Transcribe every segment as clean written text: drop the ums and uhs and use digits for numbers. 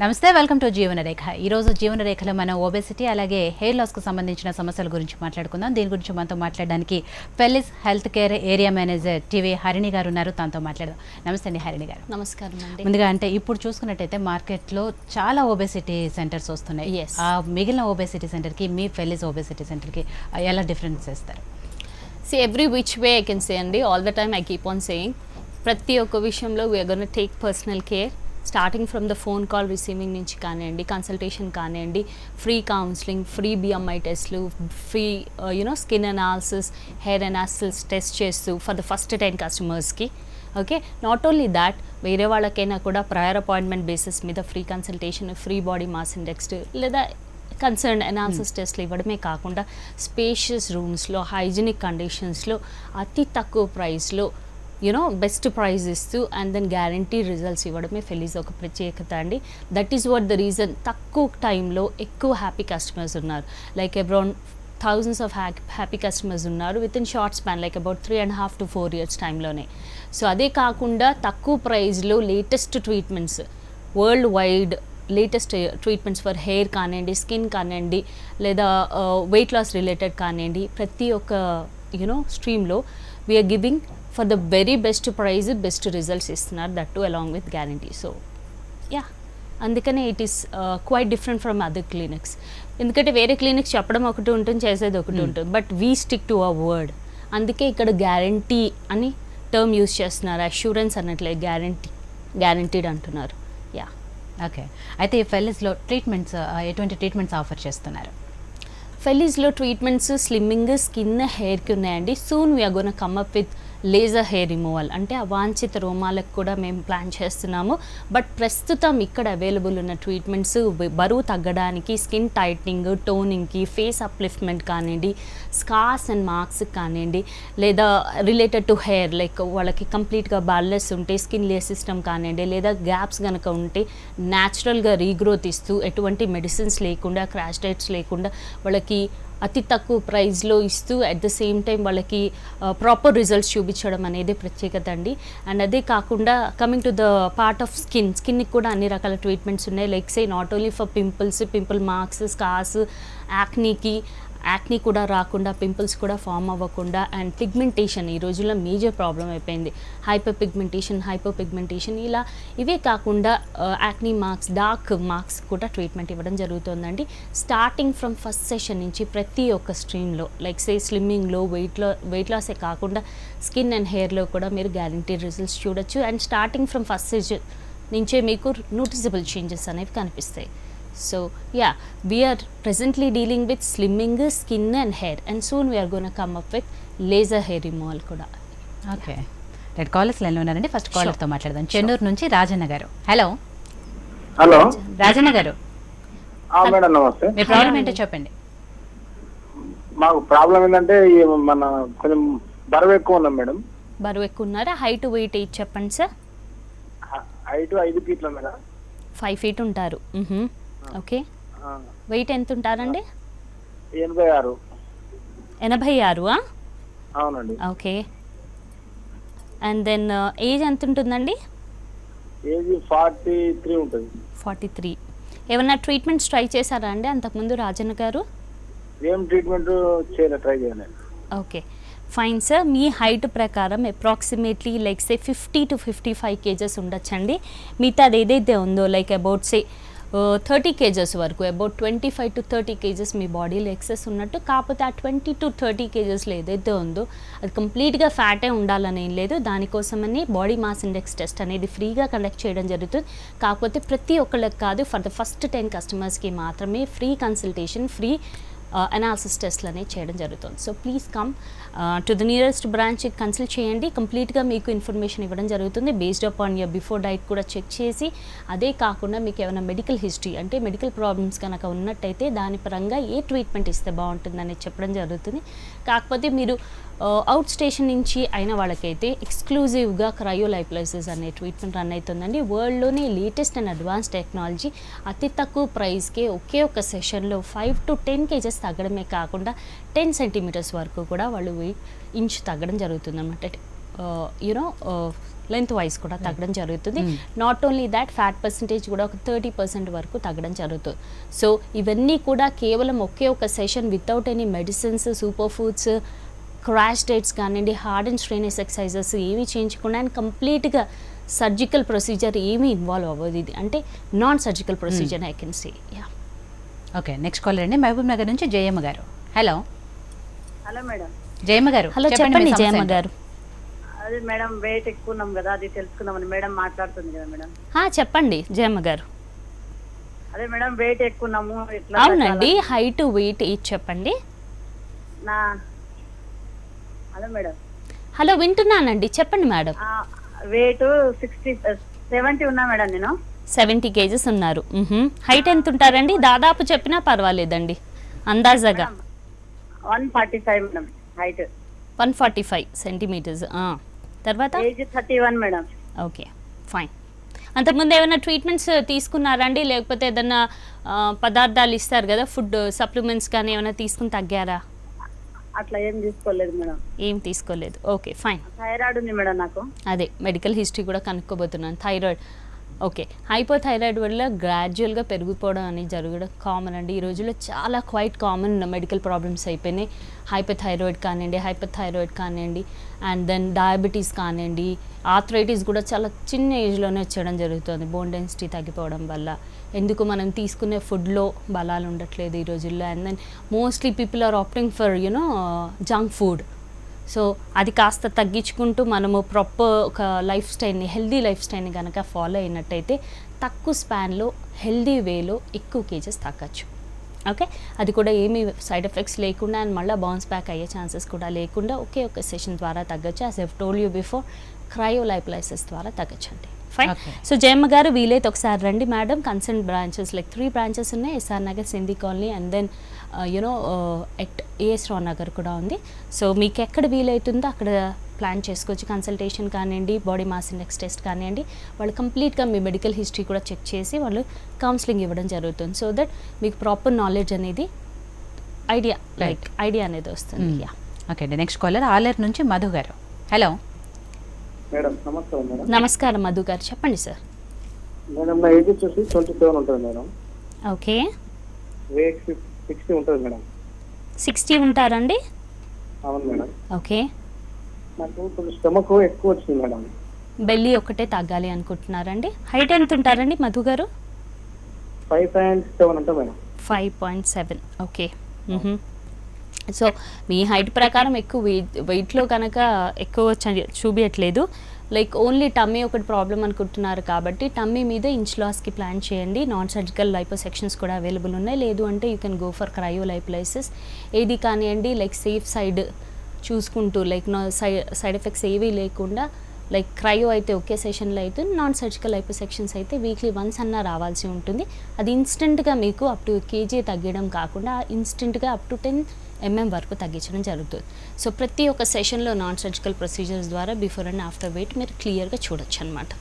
నమస్తే, welcome to జీవనరేఖ. ఈరోజు జీవనరేఖలో మనం ఒబెసిటీ అలాగే హెయిర్ లాస్కు సంబంధించిన సమస్యల గురించి మాట్లాడుకుందాం. దీని గురించి మనతో మాట్లాడడానికి Fellis health care area manager TV Harini garu ఉన్నారు. తనతో మాట్లాడదాం. నమస్తే అండి హరిణి గారు. నమస్కారం అండి. ముందుగా అంటే ఇప్పుడు చూసుకున్నట్టయితే మార్కెట్లో చాలా ఒబెసిటీ సెంటర్స్ వస్తున్నాయి. ఆ మిగిలిన ఒబెసిటీ సెంటర్కి మీ ఫెల్లిస్ ఒబెసిటీ సెంటర్కి ఎలా డిఫరెన్స్ చేస్తారు? See, every which way I can say అండి, all the time I keep on saying, ప్రతి ఒక్క విషయంలో we are gonna take personal care. Starting from the phone call receiving నుంచి కానివ్వండి, కన్సల్టేషన్ కానివ్వండి, ఫ్రీ కౌన్సిలింగ్, ఫ్రీ బిఎంఐ టెస్ట్లు, free skin analysis, hair analysis test చేస్తూ for the first 10 కస్టమర్స్కి. Okay, not only that, వేరే వాళ్ళకైనా కూడా ప్రయర్ అపాయింట్మెంట్ బేసిస్ మీద free consultation, free body mass index లేదా కన్సర్న్ అనాలిసిస్ టెస్ట్లు ఇవ్వడమే కాకుండా స్పేషియస్ రూమ్స్లో, హైజీనిక్ కండిషన్స్లో, అతి తక్కువ ప్రైస్లో బెస్ట్ ప్రైజ్ ఇస్తూ అండ్ దెన్ గ్యారంటీ రిజల్ట్స్ ఇవ్వడమే ఫెల్లిస్ ఒక ప్రత్యేకత అండి. That is what the reason తక్కువ టైంలో ఎక్కువ హ్యాపీ కస్టమర్స్ ఉన్నారు. Like around thousands of happy customers ఉన్నారు with in short span, like about 3.5 to 4 years టైంలోనే. సో అదే కాకుండా తక్కువ ప్రైస్లో latest treatments, world wide latest treatments for hair కానివ్వండి, స్కిన్ కానివ్వండి, లేదా వెయిట్ లాస్ రిలేటెడ్ కానివ్వండి, ప్రతి ఒక్క స్ట్రీమ్లో we are giving for the very best prize, best results ఇస్తున్నారు, that to along with guarantee. So yeah, అందుకనే it is quite different from other clinics. ఎందుకంటే వేరే క్లినిక్స్ చెప్పడం ఒకటి ఉంటుంది, చేసేది ఒకటి ఉంటుంది, but we stick to our word. అందుకే ఇక్కడ గ్యారంటీ అని టర్మ్ యూజ్ చేస్తున్నారు, అష్యూరెన్స్ అన్నట్లే గ్యారంటీడ్ అంటున్నారు. Yeah, okay. అయితే ఈ ఫెల్లిస్లో ట్రీట్మెంట్స్ ఎటువంటి ట్రీట్మెంట్స్ ఆఫర్ చేస్తున్నారు? ఫెల్లిస్లో ట్రీట్మెంట్స్ స్లిమ్మింగ్, స్కిన్, హెయిర్కి ఉన్నాయండి. Soon we're gonna come up with laser hair removal, అంటే అవాంఛిత రోమాలకు కూడా మేము ప్లాన్ చేస్తున్నాము. బట్ ప్రస్తుతం ఇక్కడ అవైలబుల్ ఉన్న ట్రీట్మెంట్స్ బరువు తగ్గడానికి, స్కిన్ టైట్నింగ్, టోనింగ్కి, ఫేస్ అప్లిఫ్ట్మెంట్ కానివ్వండి, స్కార్స్ అండ్ మార్క్స్ కానివ్వండి, లేదా రిలేటెడ్ టు హెయిర్, లైక్ వాళ్ళకి కంప్లీట్గా బాల్లెస్ ఉంటే స్కిన్ లేయర్ సిస్టమ్ కానివ్వండి, లేదా గ్యాప్స్ కనుక ఉంటే న్యాచురల్గా రీగ్రోత్ ఇస్తూ ఎటువంటి మెడిసిన్స్ లేకుండా, క్రాష్ డైట్స్ లేకుండా వాళ్ళకి అతి తక్కువ ప్రైస్లో ఇస్తూ అట్ ద సేమ్ టైం వాళ్ళకి ప్రాపర్ రిజల్ట్స్ చూపించడం అనేది ప్రత్యేకత అండి. అండ్ అదే కాకుండా coming to the part of స్కిన్కి కూడా అన్ని రకాల ట్రీట్మెంట్స్ ఉన్నాయి. Like say not only for pimple marks, scars, acne కూడా రాకుండా, పింపుల్స్ కూడా ఫామ్ అవ్వకుండా, అండ్ పిగ్మెంటేషన్ ఈ రోజుల్లో మేజర్ ప్రాబ్లం అయిపోయింది. హైపర్ పిగ్మెంటేషన్ ఇలా ఇవే కాకుండా యాక్నీ మార్క్స్, డార్క్ మార్క్స్ కూడా ట్రీట్మెంట్ ఇవ్వడం జరుగుతుందండి. స్టార్టింగ్ ఫ్రమ్ ఫస్ట్ సెషన్ నుంచి ప్రతి ఒక్క స్ట్రీమ్లో, లైక్ సే స్లిమ్మింగ్లో, వెయిట్ లాసే కాకుండా స్కిన్ అండ్ హెయిర్లో కూడా మీరు గ్యారంటీ రిజల్ట్స్ చూడొచ్చు. And starting from first session నుంచే మీకు నోటిసబుల్ చేంజెస్ అనేవి కనిపిస్తాయి. So yeah, we are presently dealing with slimming, skin and hair, and soon we are going to come up with laser hair removal kuda. Okay, red callers లైన్లో ఉన్నారండి. First కాలర్తో మాట్లాడదాం. చెన్నూరు నుంచి రాజన్న గారు. Hello Rajanna గారు. Madam నమస్తే. మీ problem ఏంటో చెప్పండి. మాకు ప్రాబ్లం ఏంటంటే మన కొంచెం బరువు ఎక్కువ ఉన్నాం మేడం. బరువు ఎక్కువ ఉన్నారా? హైట్ వెయిట్ చెప్పండి సార్. హైట్ 5 ఫీట్ల మేడం. 5 feet ఉంటారు. ఓకే, వెయిట్ ఎంత ఉంటారండి? 86. 86? అవునండి. ఓకే, అండ్ దెన్ ఏజ్ ఎంత ఉంటుందండి? ఏజ్ 43 ఉంటుంది. 43. ఏమన్నా ట్రీట్మెంట్స్ ట్రై చేశారా అండి అంతకుముందు రాజన్న గారు? ఏం ట్రీట్మెంట్ ట్రై చేయాలి? Okay, fine sir. మీ హైట్ ప్రకారం approximately like say 50 to 55 kgs ఉండొచ్చండి. మిగతా అది ఏదైతే ఉందో లైక్ అబౌట్ సే 30 kgs వరకు, అబౌట్ 25 to 30 kgs మీ బాడీలో ఎక్సెస్ ఉన్నట్టు. కాకపోతే ఆ 20 to 30 kgsలో ఏదైతే ఉందో అది కంప్లీట్గా ఫ్యాటే ఉండాలని ఏం లేదు. దానికోసమని బాడీ మాస్ ఇండెక్స్ టెస్ట్ అనేది ఫ్రీగా కండక్ట్ చేయడం జరుగుతుంది. కాకపోతే ప్రతి ఒక్కళ్ళకి కాదు, ఫర్ ద ఫస్ట్ 10 కస్టమర్స్కి మాత్రమే ఫ్రీ కన్సల్టేషన్, ఫ్రీ అనాలిసిస్ టెస్ట్లు అనేవి చేయడం జరుగుతుంది. So please come to the nearest branch, consult చేయండి. కంప్లీట్గా మీకు ఇన్ఫర్మేషన్ ఇవ్వడం జరుగుతుంది. Based upon your before diet కూడా చెక్ చేసి, అదే కాకుండా మీకు ఏమైనా మెడికల్ హిస్టరీ అంటే మెడికల్ ప్రాబ్లమ్స్ కనుక ఉన్నట్టయితే దాని పరంగా ఏ ట్రీట్మెంట్ ఇస్తే బాగుంటుందని చెప్పడం జరుగుతుంది. కాకపోతే మీరు అవుట్ స్టేషన్ నుంచి అయిన వాళ్ళకైతే ఎక్స్క్లూజివ్గా క్రయోలైప్లైసిస్ అనే ట్రీట్మెంట్ రన్ అవుతుందండి. వరల్డ్లోనే లేటెస్ట్ అండ్ అడ్వాన్స్ టెక్నాలజీ, అతి తక్కువ ప్రైస్కే ఒకే ఒక సెషన్లో 5 to 10 kgs తగ్గడమే కాకుండా 10 centimeters వరకు కూడా వాళ్ళు ఇంచ్ తగ్గడం జరుగుతుంది అన్నమాట. లెంత్ వైజ్ కూడా తగ్గడం జరుగుతుంది. Not only that fat percentage కూడా ఒక 30% వరకు తగ్గడం జరుగుతుంది. సో ఇవన్నీ కూడా కేవలం ఒకే ఒక session without any medicines, super foods, crash diets కానివ్వండి, హార్డ్ అండ్ స్ట్రెయినెస్ ఎక్సర్సైజెస్ ఏమీ చేయించకుండా అండ్ కంప్లీట్గా సర్జికల్ ప్రొసీజర్ ఏమీ ఇన్వాల్వ్ అవ్వదు. ఇది అంటే non surgical procedure I can say. Yeah, okay. Next caller అండి మహబూబ్ నగర్ నుంచి జయమ్మ గారు. Hello hello madam. జయమ్మ గారు. హలో చెప్పండి జయమ్మ గారు. అదే మేడం వెయిట్ ఎక్కువ ఉన్నాం కదా, అది తెలుసుకుందామని మేడం మాట్లాడుతుంది కదా మేడం. చెప్పండి జయమ్మ గారు. అదే మేడం వెయిట్ ఎక్కువ ఉన్నాము, ఎట్లా అవునండి, హైట్ వెయిట్ ఏజ్ చెప్పండి. నా హలో మేడం. హలో వింటున్నానండి, చెప్పండి మేడం. వెయిట్ 70 ఉన్నా మేడం నేను. 70 kgs ఉన్నారు. హైట్ ఎంత ఉంటారండి? దాదాపు చెప్పినా పర్వాలేదండి, అందాజాగా. 145 మేడం హైట్. 145 centimeters. తర్వాత ఏజ్ 31 మేడం. Okay, fine. అంతకుముందు ఏమైనా ట్రీట్మెంట్స్ తీసుకున్నారండి, లేకపోతే ఏదైనా పదార్థాలు ఇస్తారు కదా, ఫుడ్ సప్లిమెంట్స్ కానీ ఏమైనా తీసుకుని తగ్గారా? అట్లా ఏం తీసుకోలేదు మేడం. ఏం తీసుకోలేదు. Okay, fine. థైరాయిడ్ ఉంది మేడం నాకు. అదే మెడికల్ హిస్టరీ కూడా కనుక్కోబోతున్నాను. థైరాయిడ్. ఓకే, హైపోథైరాయిడ్ వల్ల గ్రాడ్యువల్గా పెరిగిపోవడం అనేది జరగడం కామన్ అండి. ఈ రోజుల్లో చాలా క్వైట్ కామన్ మెడికల్ ప్రాబ్లమ్స్ అయిపోయినాయి. హైపోథైరాయిడ్ కానివ్వండి, అండ్ దెన్ డయాబెటీస్ కానివ్వండి, ఆర్థరైటిస్ కూడా చాలా చిన్న ఏజ్లోనే వచ్చేయడం జరుగుతుంది బోన్ డెన్సిటీ తగ్గిపోవడం వల్ల. ఎందుకు మనం తీసుకునే ఫుడ్లో బలాలు ఉండట్లేదు ఈ రోజుల్లో. And then mostly people are opting for junk food. So అది కాస్త తగ్గించుకుంటూ మనము ప్రాపర్ ఒక లైఫ్ స్టైల్ని, హెల్దీ లైఫ్ స్టైల్ని కనుక ఫాలో అయినట్టయితే తక్కువ స్పాన్లో హెల్దీ వేలో ఎక్కువ కేజెస్ తగ్గచ్చు. ఓకే, అది కూడా ఏమీ సైడ్ ఎఫెక్ట్స్ లేకుండా అండ్ మళ్ళీ బౌన్స్ బ్యాక్ అయ్యే ఛాన్సెస్ కూడా లేకుండా ఒకే ఒక సెషన్ ద్వారా తగ్గచ్చు. As I told you before, cryolipolysis ద్వారా తగ్గచ్చు అండి. ఫైన్. సో జయమ్మ గారు వీలైతే ఒకసారి రండి madam. Concern branches like 3 branches ఉన్నాయి. SR Nagar, Sindhi colony and then at AS Rao Nagar కూడా ఉంది. సో మీకు ఎక్కడ వీలైతుందో అక్కడ ప్లాన్ చేసుకోవచ్చు. కన్సల్టేషన్ కానివ్వండి, బాడీ మాస్ ఇండెక్స్ టెస్ట్ కానివ్వండి, వాళ్ళు కంప్లీట్గా మీ మెడికల్ హిస్టరీ కూడా చెక్ చేసి వాళ్ళు కౌన్సిలింగ్ ఇవ్వడం జరుగుతుంది. సో దట్ మీకు ప్రాపర్ నాలెడ్జ్ అనేది ఐడియా అనేది వస్తుంది. యా, ఓకే అండి. నెక్స్ట్ కాలర్ ఆలర్ నుంచి మధు గారు. Hello madam. నమస్తే మేడం. నమస్కారం మధు గారు, చెప్పండి సార్. మేడం నా ఏజ్ వచ్చేసి 27 ఉంటుంది మేడం. ఓకే, వెయిట్ 60 ఉంటుంది మేడం. 60 ఉంటారండి? అవును మేడం. ఓకే, నాకు కొంచెం స్టమక్ ఎక్కువ వచ్చింది మేడం. బెల్లీ ఒకటే తగ్గాలి అనుకుంటున్నారండి. హైట్ ఎంత ఉంటారండి మధు గారు? 5.7 ఉంటుంది మేడం. 5.7. ఓకే. సో మీ హైట్ ప్రకారం ఎక్కువ వెయిట్లో కనుక ఎక్కువ చూపించట్లేదు. లైక్ ఓన్లీ టమ్మీ ఒకటి ప్రాబ్లం అనుకుంటున్నారు కాబట్టి టమ్మీ మీద ఇంచ్ లాస్కి ప్లాన్ చేయండి. నాన్ సర్జికల్ లైపోసెక్షన్స్ కూడా అవైలబుల్ ఉన్నాయి. లేదు అంటే యూ కెన్ గో ఫర్ క్రయోలైపోలైసిస్. ఏది కానివ్వండి, లైక్ సేఫ్ సైడ్ చూసుకుంటూ, లైక్ సైడ్ ఎఫెక్ట్స్ ఏవీ లేకుండా, లైక్ క్రయో అయితే ఒకే సెషన్లో అయితే, నాన్ సర్జికల్ లైపోసెక్షన్స్ అయితే వీక్లీ వన్స్ అన్నా రావాల్సి ఉంటుంది. అది ఇన్స్టెంట్గా మీకు అప్ టు కేజీ తగ్గడం కాకుండా ఇన్స్టెంట్గా అప్ టు 10 mm వరకు తగ్గించడం జరుగుతుంది. సో ప్రతి ఒక్క సెషన్లో నాన్ సర్జికల్ ప్రొసీజర్స్ ద్వారా బిఫోర్ అండ్ ఆఫ్టర్ వెయిట్ మీరు క్లియర్గా చూడొచ్చు అనమాట.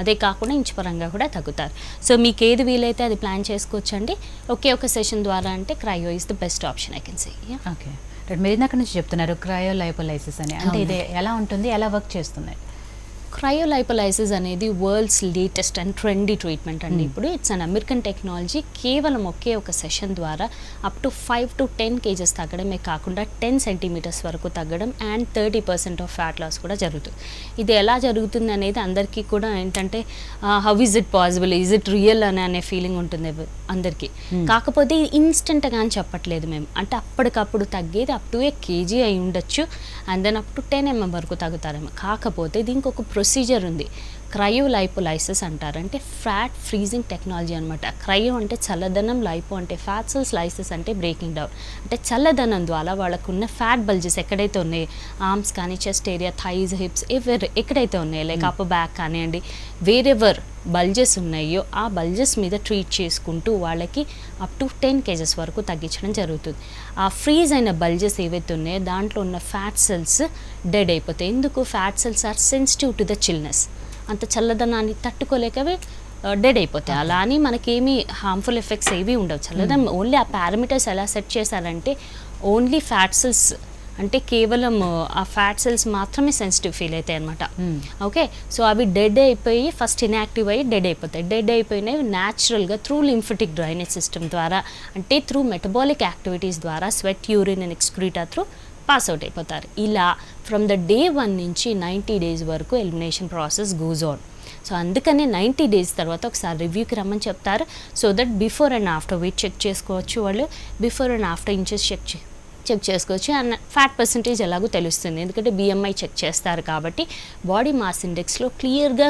అదే కాకుండా ఇంచ్ పరంగా కూడా తగ్గుతారు. సో మీకు ఏది వీలైతే అది ప్లాన్ చేసుకోవచ్చండి. ఒకే ఒక సెషన్ ద్వారా అంటే cryo is the best option I can say. Okay, మీరు ఇందాక నుంచి చెప్తున్నారు క్రయోలైపోలైసిస్ అని, అంటే ఇది ఎలా ఉంటుంది, ఎలా వర్క్ చేస్తుంది? క్రయోలైపోలైసిస్ అనేది world's latest and trendy treatment అండి. ఇప్పుడు ఇట్స్ అన్ అమెరికన్ టెక్నాలజీ. కేవలం ఒకే ఒక సెషన్ ద్వారా అప్ టు 5 to 10 kgs తగ్గడమే కాకుండా 10 centimeters వరకు తగ్గడం అండ్ 30% ఆఫ్ ఫ్యాట్ లాస్ కూడా జరుగుతుంది. ఇది ఎలా జరుగుతుంది అనేది అందరికీ కూడా ఏంటంటే how is it possible, is it real అనే ఫీలింగ్ ఉంటుంది అందరికీ. కాకపోతే ఇన్స్టెంట్గా అని చెప్పట్లేదు మేము, అంటే అప్పటికప్పుడు తగ్గేది అప్ టు 1 kg అయి ఉండొచ్చు and then up to 10 mm వరకు తగ్గుతారేమో. కాకపోతే దీనికి ఒక ప్రొసీజర్ ఉంది, క్రయోలైపోలైసిస్ అంటారు. అంటే ఫ్యాట్ ఫ్రీజింగ్ టెక్నాలజీ అనమాట. క్రయో అంటే చల్లదనం, లైపో అంటే ఫ్యాట్ సెల్స్, లైసిస్ అంటే బ్రేకింగ్ డౌన్. అంటే చల్లదనం ద్వారా వాళ్ళకున్న ఫ్యాట్ బల్జెస్ ఎక్కడైతే ఉన్నాయో, ఆర్మ్స్ కానీ, చెస్ట్ ఏరియా, థైస్, హిప్స్ ఎక్కడైతే ఉన్నాయో, లైక్ అప్పర్ బ్యాక్ కానివ్వండి, వేరెవర్ బల్జెస్ ఉన్నాయో ఆ బల్జెస్ మీద ట్రీట్ చేసుకుంటూ వాళ్ళకి అప్ టు 10 kgs వరకు తగ్గించడం జరుగుతుంది. ఆ ఫ్రీజ్ అయిన బల్జెస్ ఏవైతే ఉన్నాయో దాంట్లో ఉన్న ఫ్యాట్ సెల్స్ డెడ్ అయిపోతాయి. ఎందుకు? Fat cells are sensitive to the chillness. అంత చల్లదనాన్ని తట్టుకోలేకవే డెడ్ అయిపోతాయి. అలా అని మనకేమీ హార్మ్ఫుల్ ఎఫెక్ట్స్ ఏవి ఉండవు. చల్లదనం ఓన్లీ ఆ పారామీటర్స్ ఎలా సెట్ చేశారంటే ఓన్లీ ఫ్యాట్ సెల్స్ అంటే కేవలం ఆ ఫ్యాట్ సెల్స్ మాత్రమే సెన్సిటివ్ ఫీల్ అవుతాయి అనమాట. ఓకే, సో అవి డెడ్ అయిపోయి ఫస్ట్ ఇన్యాక్టివ్ అయ్యి డెడ్ అయిపోతాయి. డెడ్ అయిపోయినవి న్యాచురల్గా త్రూ లింఫటిక్ డ్రైనేజ్ సిస్టమ్ ద్వారా, అంటే త్రూ మెటబాలిక్ యాక్టివిటీస్ ద్వారా sweat, urine and excreta through pass out అయిపోతారు. ఇలా ఫ్రమ్ ద డే 1 నుంచి 90 days వరకు elimination process goes on. So అందుకనే 90 days తర్వాత ఒకసారి రివ్యూకి రమ్మని చెప్తారు. So that before and after weight check చేసుకోవచ్చు, వాళ్ళు before and after inches check చేసుకోవచ్చు. అండ్ ఫ్యాట్ పర్సంటేజ్ ఎలాగో తెలుస్తుంది, ఎందుకంటే BMI చెక్ చేస్తారు కాబట్టి బాడీ మాస్ ఇండెక్స్లో క్లియర్గా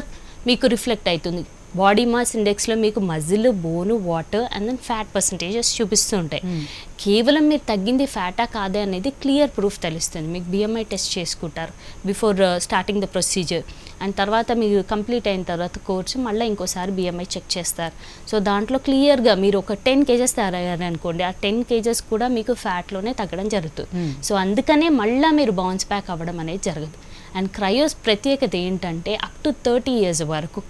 మీకు రిఫ్లెక్ట్ అవుతుంది. బాడీ మాస్ ఇండెక్స్లో మీకు muscle, bone, water and then fat percentages చూపిస్తూ ఉంటాయి. కేవలం మీరు తగ్గింది ఫ్యాటా కాదే అనేది క్లియర్ ప్రూఫ్ తెలుస్తుంది. మీకు BMI టెస్ట్ చేసుకుంటారు before starting the procedure. And తర్వాత మీరు కంప్లీట్ అయిన తర్వాత కోర్సు మళ్ళీ ఇంకోసారి BMI చెక్ చేస్తారు. సో దాంట్లో క్లియర్గా మీరు ఒక 10 kgs తయారయ్యారు అనుకోండి, ఆ 10 kgs కూడా మీకు ఫ్యాట్లోనే తగ్గడం జరుగుతుంది. సో అందుకనే మళ్ళీ మీరు బౌన్స్ బ్యాక్ అవ్వడం అనేది జరగదు. అండ్ క్రయోస్ ప్రత్యేకత ఏంటంటే అప్ టు 30 years వరకు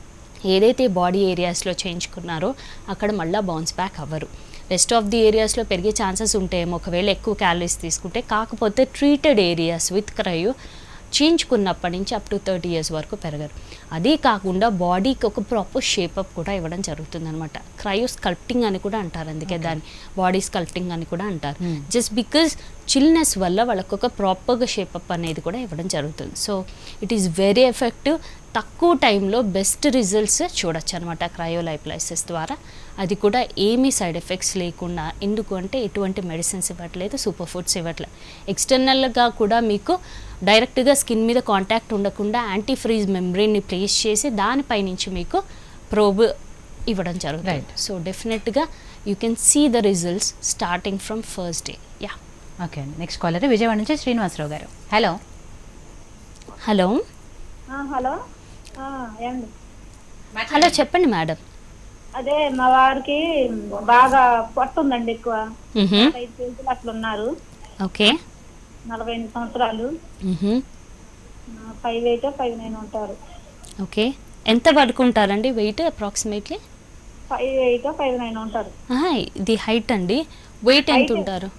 ఏదైతే బాడీ ఏరియాస్లో చేయించుకున్నారో అక్కడ మళ్ళీ బౌన్స్ బ్యాక్ అవ్వరు. రెస్ట్ ఆఫ్ ది ఏరియాస్లో పెరిగే ఛాన్సెస్ ఉంటాయేమో ఒకవేళ ఎక్కువ క్యాలరీస్ తీసుకుంటే. కాకపోతే ట్రీటెడ్ ఏరియాస్ విత్ క్రయో చేయించుకున్నప్పటి నుంచి అప్ టు 30 years వరకు పెరగరు. అదే కాకుండా బాడీకి ఒక ప్రాపర్ షేపప్ కూడా ఇవ్వడం జరుగుతుంది అనమాట. క్రయో స్కల్ప్టింగ్ అని కూడా అంటారు, అందుకే దాన్ని బాడీ స్కల్ప్టింగ్ అని కూడా అంటారు. జస్ట్ బికాజ్ చిల్నెస్ వల్ల వాళ్ళకు ఒక ప్రాపర్గా షేపప్ అనేది కూడా ఇవ్వడం జరుగుతుంది. So it is very effective. తక్కువ టైంలో బెస్ట్ రిజల్ట్స్ చూడొచ్చు అనమాట క్రయోలైప్లైసిస్ ద్వారా. అది కూడా ఏమీ సైడ్ ఎఫెక్ట్స్ లేకుండా. ఎందుకు అంటే ఎటువంటి మెడిసిన్స్ ఇవ్వట్లేదు, సూపర్ ఫుడ్స్ ఇవ్వట్లేదు. ఎక్స్టర్నల్గా కూడా మీకు డైరెక్ట్గా స్కిన్ మీద కాంటాక్ట్ ఉండకుండా యాంటీ ఫ్రీజ్ మెంబ్రెయిన్ని ప్లేస్ చేసి దానిపై నుంచి మీకు ప్రోబ్ ఇవ్వడం జరుగుతుంది. సో డెఫినెట్గా you can see the results starting from first day. Yeah, okay. Next caller Vijayawada నుంచి Srinivasarao garu. Hello hello hello ఏమండి? హలో చెప్పండి మేడం. అదే మా వారికి బాగా పొట్ట ఉందండి, ఎక్కువ 5 kgs అట్లా ఉన్నారు. ఓకే, 48 సంవత్సరాలు, 5'8" 5'9" ఉంటారు. ఓకే, ఎంత వరకు ఉంటారండి వెయిట్ అప్రాక్సిమేట్లీ? 5'8" 5'9" ఉంటారు. ఇది హైట్ అండి. వెయిట్ ఎంత ఉంటారు?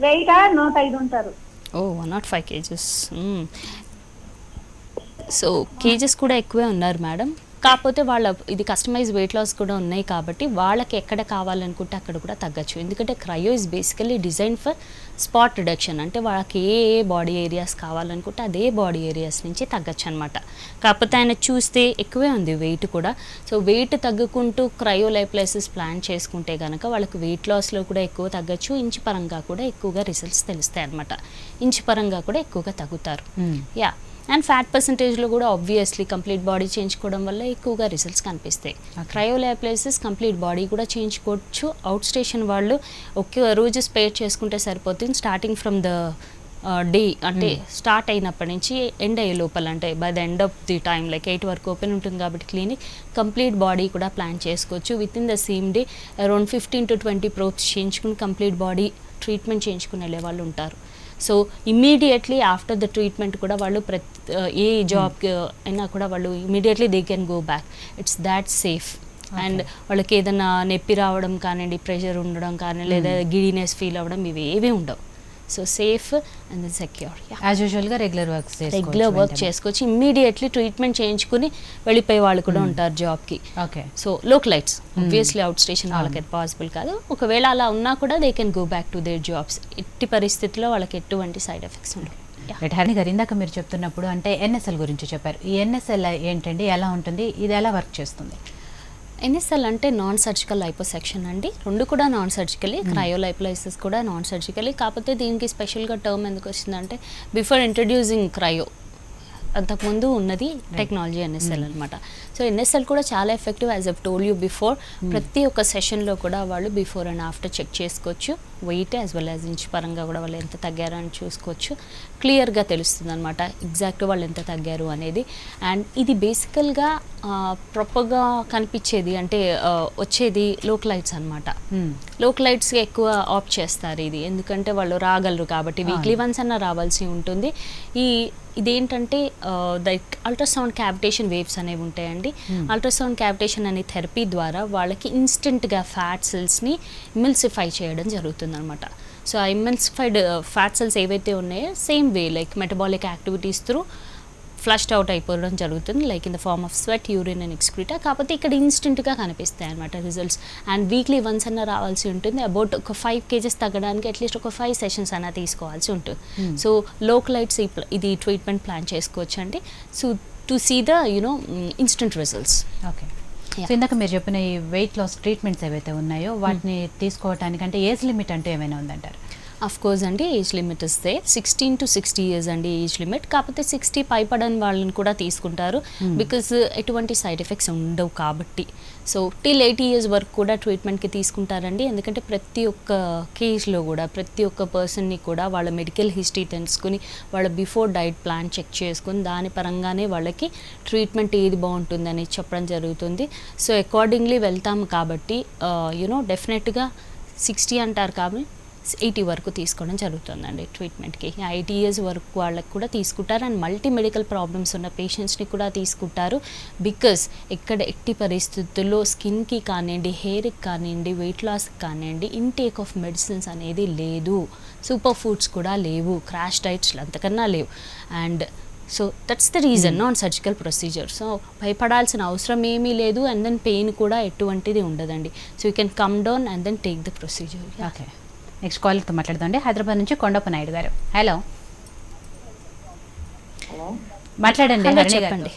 వెయిట్ 105 ఉంటారు. ఓ 105 kgs. సో కేజెస్ కూడా ఎక్కువే ఉన్నారు మేడం. కాకపోతే వాళ్ళ ఇది కస్టమైజ్ వెయిట్ లాస్ కూడా ఉన్నాయి కాబట్టి వాళ్ళకి ఎక్కడ కావాలనుకుంటే అక్కడ కూడా తగ్గచ్చు. ఎందుకంటే cryo is basically design for spot reduction. అంటే వాళ్ళకి ఏ బాడీ ఏరియాస్ కావాలనుకుంటే అదే బాడీ ఏరియాస్ నుంచి తగ్గచ్చు అనమాట. కాకపోతే ఆయన చూస్తే ఎక్కువే ఉంది వెయిట్ కూడా. సో వెయిట్ తగ్గుకుంటూ క్రయోలైప్లైసిస్ ప్లాన్ చేసుకుంటే కనుక వాళ్ళకి వెయిట్ లాస్లో కూడా ఎక్కువ తగ్గచ్చు. ఇంచు పరంగా కూడా ఎక్కువగా రిజల్ట్స్ తెలుస్తాయి అనమాట. ఇంచు పరంగా కూడా ఎక్కువగా తగ్గుతారు. యా, అండ్ ఫ్యాట్ పర్సంటేజ్లో కూడా ఆబ్వియస్లీ కంప్లీట్ బాడీ చేయించుకోవడం వల్ల ఎక్కువగా రిజల్ట్స్ కనిపిస్తాయి. క్రయోలైప్లైసిస్ కంప్లీట్ బాడీ కూడా చేయించుకోవచ్చు. అవుట్ స్టేషన్ వాళ్ళు ఒకే రోజు స్పేర్ చేసుకుంటే సరిపోతుంది. స్టార్టింగ్ ఫ్రమ్ ద డే, అంటే స్టార్ట్ అయినప్పటి నుంచి ఎండ్ అయ్యే లోపల, అంటే by the end of the time like 8 వరకు ఓపెన్ ఉంటుంది కాబట్టి క్లినిక్ కంప్లీట్ బాడీ కూడా ప్లాన్ చేసుకోవచ్చు. With in the same day around 15 to 20 probes చేయించుకుని కంప్లీట్ బాడీ ట్రీట్మెంట్ చేయించుకుని వెళ్ళే వాళ్ళు ఉంటారు. So immediately after the treatment కూడా వాళ్ళు ఏ జాబ్కి అయినా కూడా వాళ్ళు immediately they can go back. It's that safe. And వాళ్ళకి ఏదైనా నొప్పి రావడం కానివ్వండి, ప్రెషర్ ఉండడం కానీ, లేదా గిడినెస్ ఫీల్ అవ్వడం, ఇవి ఏవీ ఉండవు. So safe and secure. As యూజువల్గా రెగ్యులర్ వర్క్ చేసుకోవచ్చు. ఇమ్మీడియట్లీ ట్రీట్మెంట్ చేయించుకుని వెళ్ళిపోయే వాళ్ళు కూడా ఉంటారు జాబ్కి. Okay. So localites obviously out station వాళ్ళకి పాసిబుల్ కాదు. ఒకవేళ అలా ఉన్నా కూడా they can go back to their jobs. ఎట్టి పరిస్థితుల్లో వాళ్ళకి ఎటువంటి సైడ్ ఎఫెక్ట్స్ ఉండవు. హరిణి గారు, ఇందాక మీరు చెప్తున్నప్పుడు అంటే NSL గురించి చెప్పారు. ఈ NSL ఏంటండి, ఎలా ఉంటుంది, ఇది ఎలా వర్క్ చేస్తుంది? NSL అంటే నాన్ సర్జికల్ లైపోసెక్షన్ అండి. రెండు కూడా నాన్ సర్జికలీ. క్రయోలైప్లైసిస్ కూడా నాన్ సర్జికలీ. కాకపోతే దీనికి స్పెషల్గా టర్మ్ ఎందుకు వచ్చిందంటే బిఫోర్ ఇంట్రడ్యూసింగ్ క్రయో అంతకుముందు ఉన్నది టెక్నాలజీ NSL అనమాట. సో NSL కూడా చాలా effective. As I've told you before, ప్రతి ఒక్క సెషన్లో కూడా వాళ్ళు బిఫోర్ అండ్ ఆఫ్టర్ చెక్ చేసుకోవచ్చు. Wait as well as inch పరంగా కూడా వాళ్ళు ఎంత తగ్గారు అని చూసుకోవచ్చు. క్లియర్గా తెలుస్తుంది అనమాట ఎగ్జాక్ట్ వాళ్ళు ఎంత తగ్గారు అనేది. అండ్ ఇది బేసికల్గా ప్రాపర్గా కనిపించేది అంటే వచ్చేది లోకలైట్స్ అనమాట. లోకలైట్స్గా ఎక్కువ ఆప్ట్ చేస్తారు ఇది, ఎందుకంటే వాళ్ళు రాగలరు కాబట్టి వీక్లీ వన్స్ అన్న రావాల్సి ఉంటుంది. ఇదేంటంటే అల్ట్రాసౌండ్ క్యావిటేషన్ వేవ్స్ అనేవి ఉంటాయండి. అల్ట్రాసౌండ్ క్యావిటేషన్ అనే థెరపీ ద్వారా వాళ్ళకి ఇన్స్టెంట్గా ఫ్యాట్ సెల్స్ని ఇమిల్సిఫై చేయడం జరుగుతుంది అనమాట. సో ఆ ఎమల్సిఫైడ్ ఫ్యాట్ సెల్స్ ఏవైతే ఉన్నాయో same way like metabolic activities through flushed out అయిపోవడం జరుగుతుంది, like in the form of sweat, urine and excreta. కాకపోతే ఇక్కడ ఇన్స్టెంట్గా కనిపిస్తాయి అనమాట రిజల్ట్స్. అండ్ వీక్లీ వన్స్ అన్న రావాల్సి ఉంటుంది. అబౌట్ ఒక 5 kgs తగ్గడానికి అట్లీస్ట్ ఒక 5 sessions అన్న తీసుకోవాల్సి ఉంటుంది. సో లోకలైట్స్ ఇది ట్రీట్మెంట్ ప్లాన్ చేసుకోవచ్చు అండి. So to see the instant results. Okay. So ఇందాక మీరు చెప్పిన ఈ వెయిట్ లాస్ ట్రీట్మెంట్స్ ఏవైతే ఉన్నాయో వాటిని తీసుకోవటానికి అంటే ఏజ్ లిమిట్ అంటే ఏమైనా ఉందంటారు? అఫ్ కోర్స్ అండి ఏజ్ లిమిట్ ఇస్తే 16 to 60 years అండి ఏజ్ లిమిట్. కాకపోతే 60 పైపడని వాళ్ళని కూడా తీసుకుంటారు బికాజ్ ఎటువంటి సైడ్ ఎఫెక్ట్స్ ఉండవు కాబట్టి. సో టిల్ 80 years వరకు కూడా ట్రీట్మెంట్కి తీసుకుంటారండి. ఎందుకంటే ప్రతి ఒక్క కేసులో కూడా ప్రతి ఒక్క పర్సన్ని కూడా వాళ్ళ మెడికల్ హిస్టరీ తెలుసుకుని వాళ్ళ బిఫోర్ డైట్ ప్లాన్ చెక్ చేసుకుని దాని పరంగానే వాళ్ళకి ట్రీట్మెంట్ ఏది బాగుంటుందని చెప్పడం జరుగుతుంది. సో అకార్డింగ్లీ వెళ్తాము కాబట్టి డెఫినెట్గా 60 అంటారు కాబట్టి 80 వరకు తీసుకోవడం జరుగుతుందండి ట్రీట్మెంట్కి. 80 years వరకు వాళ్ళకి కూడా తీసుకుంటారు. అండ్ మల్టీ మెడికల్ ప్రాబ్లమ్స్ ఉన్న పేషెంట్స్ని కూడా తీసుకుంటారు. బికాస్ ఇక్కడ ఎట్టి పరిస్థితుల్లో స్కిన్కి కానివ్వండి, హెయిర్కి కానివ్వండి, వెయిట్ లాస్కి కానివ్వండి ఇంటేక్ ఆఫ్ మెడిసిన్స్ అనేది లేదు. సూపర్ ఫుడ్స్ కూడా లేవు, క్రాష్ డైట్స్లు అంతకన్నా లేవు. And so that's the reason non surgical procedure. So భయపడాల్సిన అవసరం ఏమీ లేదు. అండ్ దెన్ పెయిన్ కూడా ఎటువంటిది ఉండదండి. So you can come down and then take the procedure. Okay. Next కాల్తో మాట్లాడదామండి. హైదరాబాద్ నుంచి కొండప్ప నాయుడు గారు. హలో, మాట్లాడండి. చెప్పండి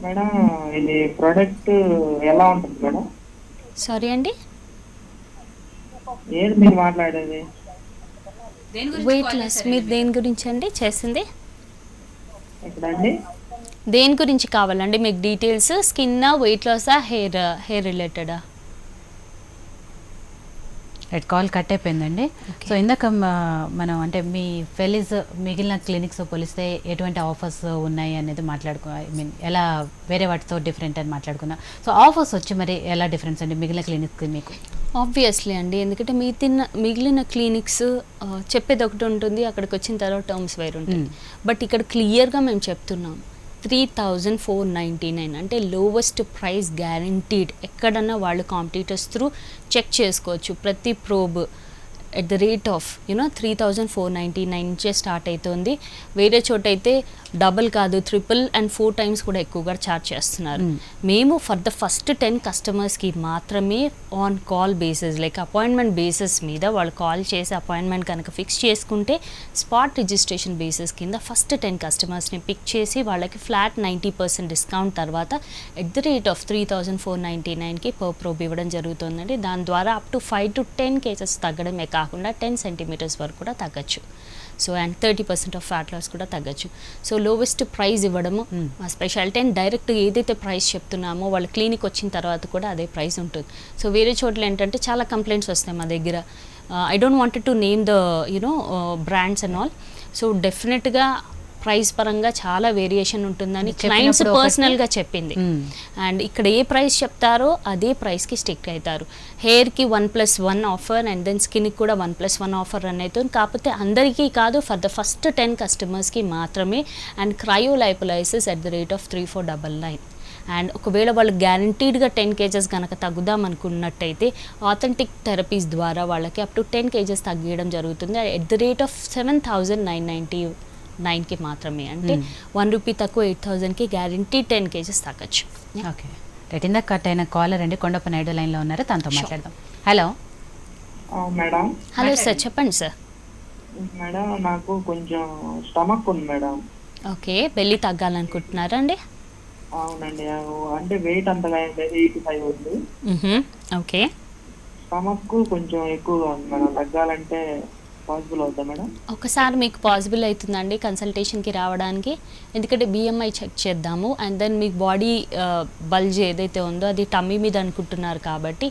మేడం. ఇది ప్రోడక్ట్ ఎలా ఉంటుంది మేడం? సారీ అండి, ఏది మీరు మాట్లాడేది? వెయిట్ లాస్ మీరు దేని గురించి అండి చేసింది? ఎక్కడండి? దేని గురించి కావాలండి మీకు డీటెయిల్స్? స్కిన్, వెయిట్ లాసా, హెయిర్ రిలేటెడా? రైట్, కాల్ కట్ అయిపోయిందండి. సో ఇందాక మనం అంటే మీ ఫెలిస్ మిగిలిన క్లినిక్స్ పోలిస్తే ఎటువంటి ఆఫర్స్ ఉన్నాయి అనేది ఐ మీన్ ఎలా వేరే వాటితో డిఫరెంట్ అని మాట్లాడుకున్నాం. సో ఆఫర్స్ వచ్చి మరి ఎలా డిఫరెన్స్ అండి మిగిలిన క్లినిక్కి మీకు? ఆబ్వియస్లీ అండి, ఎందుకంటే మిగిలిన క్లినిక్స్ చెప్పేది ఒకటి ఉంటుంది, అక్కడికి వచ్చిన తర్వాత టర్మ్స్ వేరు ఉంటుంది. బట్ ఇక్కడ క్లియర్గా మేము చెప్తున్నాం 3,499 అంటే లోవెస్ట్ ప్రైస్ గ్యారంటీడ్. ఎక్కడన్నా వాళ్ళు కాంపిటీటర్స్ త్రూ చెక్ చేసుకోవచ్చు. ప్రతి probe at the rate of 3,499 నుంచే స్టార్ట్ అవుతుంది. వేరే చోట అయితే డబుల్ కాదు, 3 and 4 times కూడా ఎక్కువగా ఛార్జ్ చేస్తున్నారు. మేము ఫర్ ద ఫస్ట్ 10 customers మాత్రమే on call basis like appointment basis మీద వాళ్ళు కాల్ చేసి అపాయింట్మెంట్ కనుక ఫిక్స్ చేసుకుంటే స్పాట్ రిజిస్ట్రేషన్ బేసిస్ కింద ఫస్ట్ 10 customers పిక్ చేసి వాళ్ళకి ఫ్లాట్ 90% డిస్కౌంట్ తర్వాత ఎట్ ద రేట్ ఆఫ్ 3,499కి పర్ ప్రోబ్ ఇవ్వడం జరుగుతుందండి. దాని ద్వారా అప్ టు 5 to 10 cases తగ్గడమే కాకుండా 10 centimeters వరకు కూడా తగ్గచ్చు. So and 30% off fat loss కూడా తగ్గచ్చు. సో లోవెస్ట్ ప్రైస్ ఇవ్వడము మా స్పెషాలిటీ. అండ్ డైరెక్ట్ ఏదైతే ప్రైస్ చెప్తున్నామో వాళ్ళ క్లినిక్ వచ్చిన తర్వాత కూడా అదే ప్రైస్ ఉంటుంది. సో వేరే చోట్ల ఏంటంటే చాలా కంప్లైంట్స్ వస్తాయి మా దగ్గర. I don't wanted to name the brands and all. So డెఫినెట్గా ప్రైస్ పరంగా చాలా వేరియేషన్ ఉంటుందని క్లయింట్స్ పర్సనల్గా చెప్పింది. అండ్ ఇక్కడ ఏ ప్రైస్ చెప్తారో అదే ప్రైస్కి స్టిక్ అవుతారు. హెయిర్కి 1+1 ఆఫర్ అండ్ దెన్ స్కిన్కి కూడా 1+1 ఆఫర్ రన్ అవుతుంది. కాకపోతే అందరికీ కాదు, ఫర్ ద ఫస్ట్ 10 customers మాత్రమే. And cryolipolysis at the rate of 3,499. And ఒకవేళ వాళ్ళు గ్యారంటీడ్గా 10 kgs కనుక తగ్గుదాం అనుకున్నట్టయితే ఆథెంటిక్ థెరపీస్ ద్వారా వాళ్ళకి అప్ టు 10 kgs తగ్గడం జరుగుతుంది ఎట్ ద రేట్ ఆఫ్ 7,999కి మాత్రమే. అంటే 1 రూపీ తక్కువ 8,000కి గ్యారంటీ 10 kgs తగ్గచ్చు. Okay right. ఇందాక కట్ అయిన కాలర్ అండి కొండప్ప నాయుడు లైన్లో ఉన్నారు, తనతో మాట్లాడదాం. Hello madam. హలో సార్, చెప్పండి సార్. మేడం నాకు కొంచెం స్టమక్ ఉంది మేడం. ఓకే, బెల్లి తగ్గాలనుకుంటున్నారా అండి? అవునండి, అంటే వెయిట్ అంతగా 85 ఉంది. ఓకే, స్టమక్ కొంచెం ఎక్కువగా ఉంది మేడం. తగ్గాలంటే పాసిబుల్ అవుతా మేడం? ఒకసారి మీకు పాసిబుల్ అవుతుందండి కన్సల్టేషన్కి రావడానికి. ఎందుకంటే BMI చెక్ చేద్దాము అండ్ దెన్ మీకు బాడీ బల్జ్ ఏదైతే ఉందో అది టమ్మీ మీద అనుకుంటున్నారు కాబట్టి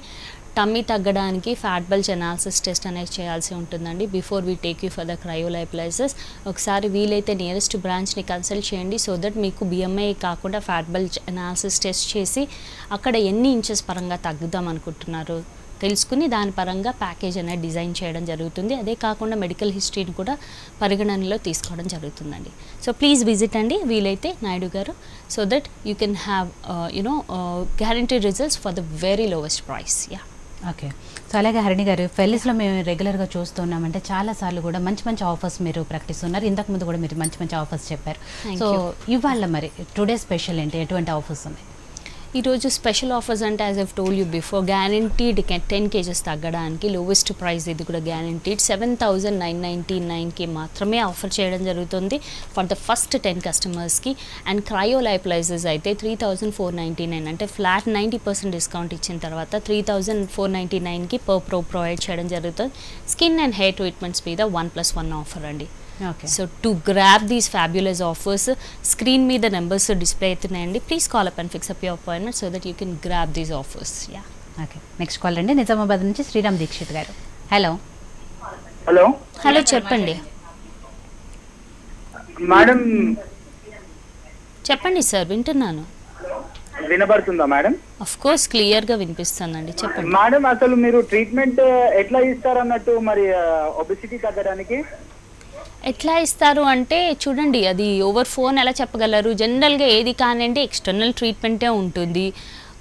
టమ్మీ తగ్గడానికి ఫ్యాట్ బల్జ్ అనాలిసిస్ టెస్ట్ అనేది చేయాల్సి ఉంటుందండి before we take you for the cryolipolysis. ఒకసారి వీలైతే నియరెస్ట్ బ్రాంచ్ని కన్సల్ట్ చేయండి సో దట్ మీకు BMI కాకుండా ఫ్యాట్ బల్జ్ అనాలిసిస్ టెస్ట్ చేసి అక్కడ ఎన్ని ఇంచెస్ పరంగా తగ్గుదాం అనుకుంటున్నారు తెలుసుకుని దాని పరంగా ప్యాకేజ్ అనేది డిజైన్ చేయడం జరుగుతుంది. అదే కాకుండా మెడికల్ హిస్టరీని కూడా పరిగణనలో తీసుకోవడం జరుగుతుందండి. సో ప్లీజ్ విజిట్ అండి వీలైతే నాయుడు గారు, so that you can have guarantee results for the very lowest price. Yeah, okay. So అలాగే హరిణి గారు, ఫెల్లిస్లో మేము రెగ్యులర్గా చూస్తున్నామంటే చాలాసార్లు కూడా మంచి మంచి ఆఫర్స్ మీరు ప్రకటిస్తున్నారు. ఇంతకుముందు కూడా మీరు మంచి మంచి ఆఫర్స్ చెప్పారు. Thank so you. ఇవాళ మరి టుడే స్పెషల్ ఏంటి, ఎటువంటి ఆఫర్స్ ఉన్నాయి? ఈరోజు స్పెషల్ ఆఫర్స్ అంటే as I've told you before, guaranteed 10 kgs తగ్గడానికి లోవెస్ట్ ప్రైస్ ఇది కూడా గ్యారంటీడ్ 7,999కి మాత్రమే ఆఫర్ చేయడం జరుగుతుంది ఫర్ ద ఫస్ట్ 10 కస్టమర్స్కి. అండ్ క్రయో లైప్లైజర్స్ అయితే 3,499 అంటే ఫ్లాట్ 90% డిస్కౌంట్ ఇచ్చిన తర్వాత 3,499కి పర్ ప్రో ప్రొవైడ్ చేయడం జరుగుతుంది. స్కిన్ అండ్ హెయిర్ ట్రీట్మెంట్స్ మీద 1+1 ఆఫర్ అండి. Okay. So to grab these fabulous offers, screen మీద నెంబర్స్ డిస్ప్లే అవుతున్నాయండి. Please call up and fix up your appointment so that you can grab these offers. Yeah. Okay. Next call అండి, నిజామాబాద్ నుంచి శ్రీరామ్ దీక్షిత్ గారు. Hello. Hello hello చెప్పండి. Madam, చెప్పండి sir, వింటున్నాను. వినబడుతుందా madam? Of course క్లియర్గా వినిపిస్తుందండి, చెప్పండి. మేడం, అసలు మీరు ట్రీట్మెంట్ ఎట్లా ఇస్తారన్నట్టు మరి ఒబెసిటీ తగ్గడానికి? ఎట్లా ఇస్తారు అంటే చూడండి, అది ఓవర్ ఫోన్ ఎలా చెప్పగలరు? జనరల్గా ఏది కానివ్వండి ఎక్స్టర్నల్ ట్రీట్మెంటే ఉంటుంది.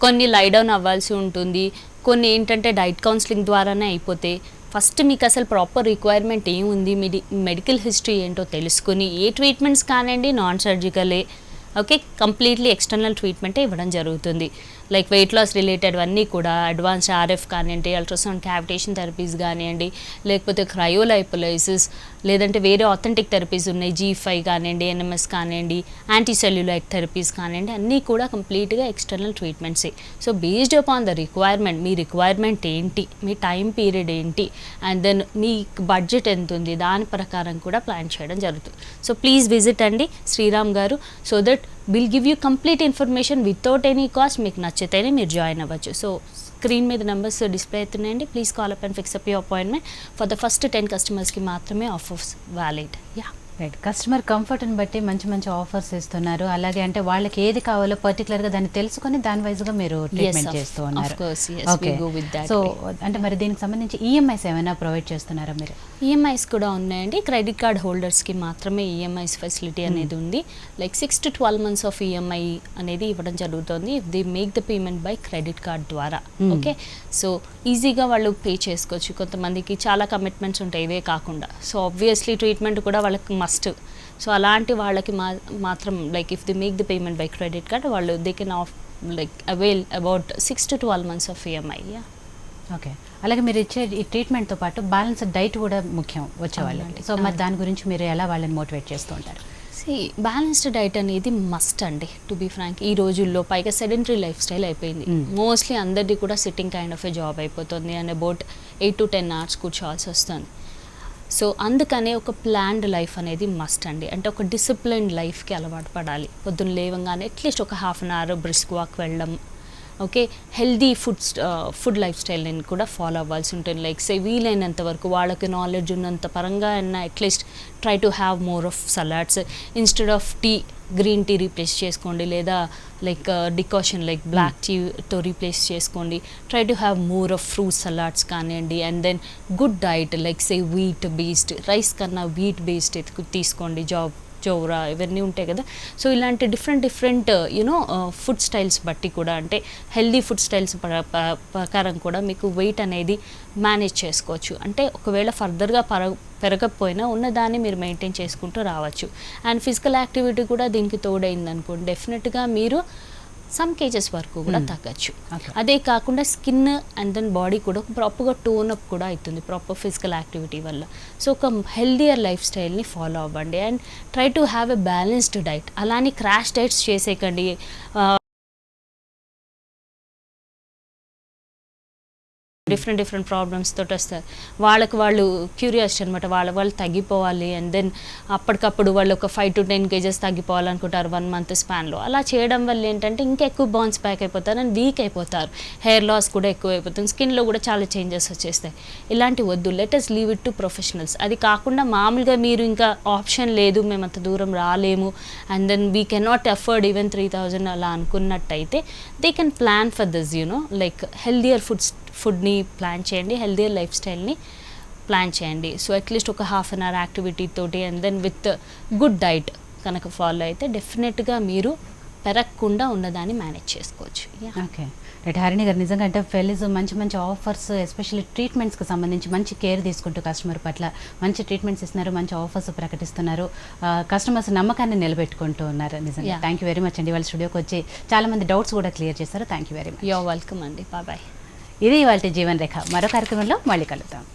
కొన్ని లై డౌన్ అవ్వాల్సి ఉంటుంది, కొన్ని ఏంటంటే డైట్ కౌన్సిలింగ్ ద్వారానే అయిపోతాయి. ఫస్ట్ మీకు అసలు ప్రాపర్ రిక్వైర్మెంట్ ఏముంది, మెడికల్ హిస్టరీ ఏంటో తెలుసుకొని ఏ ట్రీట్మెంట్స్ కానివ్వండి నాన్ సర్జికలే, ఓకే, కంప్లీట్లీ ఎక్స్టర్నల్ ట్రీట్మెంటే ఇవ్వడం జరుగుతుంది. లైక్ వెయిట్ లాస్ రిలేటెడ్ అన్నీ కూడా అడ్వాన్స్డ్ ఆర్ఎఫ్ కానివ్వండి, అల్ట్రాసౌండ్ క్యావిటేషన్ థెరపీస్ కానివ్వండి, లేకపోతే క్రయోలైపోలైసిస్, లేదంటే వేరే ఆథెంటిక్ థెరపీస్ ఉన్నాయి, G5 కానివ్వండి, NMS కానివ్వండి, యాంటీసెల్యులైట్ థెరపీస్ కానివ్వండి, అన్నీ కూడా కంప్లీట్గా ఎక్స్టర్నల్ ట్రీట్మెంట్సే. So based upon the requirement, మీ రిక్వైర్మెంట్ ఏంటి, మీ టైం పీరియడ్ ఏంటి, అండ్ దెన్ మీ బడ్జెట్ ఎంత ఉంది, దాని ప్రకారం కూడా ప్లాన్ చేయడం జరుగుతుంది. సో ప్లీజ్ విజిట్ అండి శ్రీరామ్ గారు, so that will give you complete information without any cost. మీకు నచ్చితేనే మీరు జాయిన్ అవ్వచ్చు. సో స్క్రీన్ మీద నెంబర్స్ డిస్ప్లే అవుతున్నాయండి. Please call up and fix up your appointment. For the first 10 కస్టమర్స్కి మాత్రమే offers valid. Yeah. Right. Customer కంఫర్ట్ని బట్టి మంచి మంచి ఆఫర్స్ ఇస్తున్నారు. అలాగే అంటే వాళ్ళకి ఏది కావాలో పర్టికులర్గా దాన్ని తెలుసుకొని దాని వైజ్గా మీరు ట్రీట్మెంట్ చేస్తూ ఉన్నారు. ఓకే. సో అంటే మరి దీనికి సంబంధించి ఈఎంఐస్ ఏమైనా ప్రొవైడ్ చేస్తున్నారా మీరు? ఈఎంఐస్ కూడా ఉన్నాయండి. క్రెడిట్ కార్డ్ హోల్డర్స్కి మాత్రమే ఈఎంఐస్ ఫెసిలిటీ అనేది ఉంది. Like 6 to 12 months of EMI అనేది ఇవ్వడం జరుగుతుంది if they make the payment by credit card ద్వారా. ఓకే. సో ఈజీగా వాళ్ళు పే చేసుకోవచ్చు. కొంతమందికి చాలా కమిట్మెంట్స్ ఉంటాయి ఇవే కాకుండా. సో ఆబ్వియస్లీ ట్రీట్మెంట్ కూడా వాళ్ళకి మస్ట్. సో అలాంటి వాళ్ళకి మాత్రం like if they make the payment by credit card, వాళ్ళు they can like avail about 6 to 12 months of EMI. Yeah. Okay. అలాగే మీరు ఇచ్చే ఈ ట్రీట్మెంట్తో పాటు బ్యాలెన్స్డ్ డైట్ కూడా ముఖ్యం వచ్చే వాళ్ళకి. సో మరి దాని గురించి మీరు ఎలా వాళ్ళని మోటివేట్ చేస్తూ ఉంటారు? బ్యాలెన్స్డ్ డైట్ అనేది మస్ట్ అండి, టు బీ ఫ్రాంక్. ఈ రోజుల్లో పైగా సెడెంటరీ లైఫ్ స్టైల్ అయిపోయింది. మోస్ట్లీ అందరిది కూడా sitting kind of A job అయిపోతుంది అండ్ అబౌట్ 8 to 10 hours కూర్చోవాల్సి వస్తుంది. సో అందుకనే ఒక ప్లాన్డ్ లైఫ్ అనేది మస్ట్ అండి. అంటే ఒక డిసిప్లిన్డ్ లైఫ్కి అలవాటు పడాలి. పొద్దున్న లేవగానే అట్లీస్ట్ ఒక 1/2 hour బ్రిస్క్ వాక్ వెళ్ళడం, ఓకే, హెల్దీ ఫుడ్ లైఫ్ స్టైల్ని కూడా ఫాలో అవ్వాల్సి ఉంటుంది. లైక్ వీలైనంత వరకు వాళ్ళకి నాలెడ్జ్ ఉన్నంత పరంగా అయినా at least try to have more of salads instead of tea, green tea replace చేసుకోండి, లేదా లైక్ డికాషన్ లైక్ బ్లాక్ టీతో రీప్లేస్ చేసుకోండి. Try to have more of fruit salads కానివ్వండి. And then good diet like wheat based, rice కన్నా wheat based తీసుకోండి, జోరా ఇవన్నీ ఉంటాయి కదా. సో ఇలాంటి డిఫరెంట్ యూనో ఫుడ్ స్టైల్స్ బట్టి కూడా, అంటే హెల్దీ ఫుడ్ స్టైల్స్ ప్రకారం కూడా మీకు వెయిట్ అనేది మేనేజ్ చేసుకోవచ్చు. అంటే ఒకవేళ ఫర్దర్గా పెరగకపోయినా ఉన్నదాన్ని మీరు మెయింటైన్ చేసుకుంటూ రావచ్చు. అండ్ ఫిజికల్ యాక్టివిటీ కూడా దీనికి తోడైంది అనుకోండి, డెఫినెట్గా మీరు సమ్ కేజెస్ వరకు కూడా తగ్గచ్చు. అదే కాకుండా స్కిన్ అండ్ దెన్ బాడీ కూడా ప్రాపర్గా టోన్ అప్ కూడా అవుతుంది ప్రాపర్ ఫిజికల్ యాక్టివిటీ వల్ల. సో ఒక హెల్దియర్ లైఫ్ స్టైల్ని ఫాలో అవ్వండి and try to have a balanced diet. అలానే క్రాష్ డైట్స్ చేసేకండి. డిఫరెంట్ ప్రాబ్లమ్స్ తోటి వస్తారు. వాళ్ళు క్యూరియాసిటీ అనమాట, వాళ్ళు తగ్గిపోవాలి అండ్ దెన్ అప్పటికప్పుడు వాళ్ళు ఒక 5 to 10 kgs తగ్గిపోవాలనుకుంటారు 1 month స్పాన్లో. అలా చేయడం వల్ల ఏంటంటే ఇంకా ఎక్కువ బౌన్స్ బ్యాక్ అయిపోతారు అండ్ వీక్ అయిపోతారు. హెయిర్ లాస్ కూడా ఎక్కువ అయిపోతుంది, స్కిన్లో కూడా చాలా చేంజెస్ వచ్చేస్తాయి. ఇలాంటి వద్దు, let us leave it to professionals. అది కాకుండా మామూలుగా మీరు ఇంకా ఆప్షన్ లేదు, మేము అంత దూరం రాలేము and then we cannot afford even 3,000 అలా అనుకున్నట్టయితే they can plan for this like healthier ఫుడ్ని ప్లాన్ చేయండి, హెల్దియర్ లైఫ్ స్టైల్ని ప్లాన్ చేయండి. సో అట్లీస్ట్ ఒక 1/2 hour యాక్టివిటీ తోటి and then with good diet కనుక ఫాలో అయితే డెఫినెట్గా మీరు పెరగకుండా ఉన్నదాన్ని మేనేజ్ చేసుకోవచ్చు. ఓకే రైట్ హరిణి గారు, నిజంగా అంటే ఫెలిస్ మంచి మంచి ఆఫర్స్ ఎస్పెషల్లీ ట్రీట్మెంట్స్కి సంబంధించి మంచి కేర్ తీసుకుంటూ కస్టమర్ పట్ల మంచి ట్రీట్మెంట్స్ ఇస్తున్నారు, మంచి ఆఫర్స్ ప్రకటిస్తున్నారు, కస్టమర్స్ నమ్మకాన్ని నిలబెట్టుకుంటూ ఉన్నారు. నిజంగా థ్యాంక్ యూ వెరీ మచ్ అండి. వాళ్ళ స్టూడియోకి వచ్చి చాలా మంది డౌట్స్ కూడా క్లియర్ చేశారు. Thank you very much. You're welcome అండి. బాయ్. ఇది ఇవాళ జీవన్ రేఖ. మరో కార్యక్రమంలో మళ్ళీ కలుద్దాం.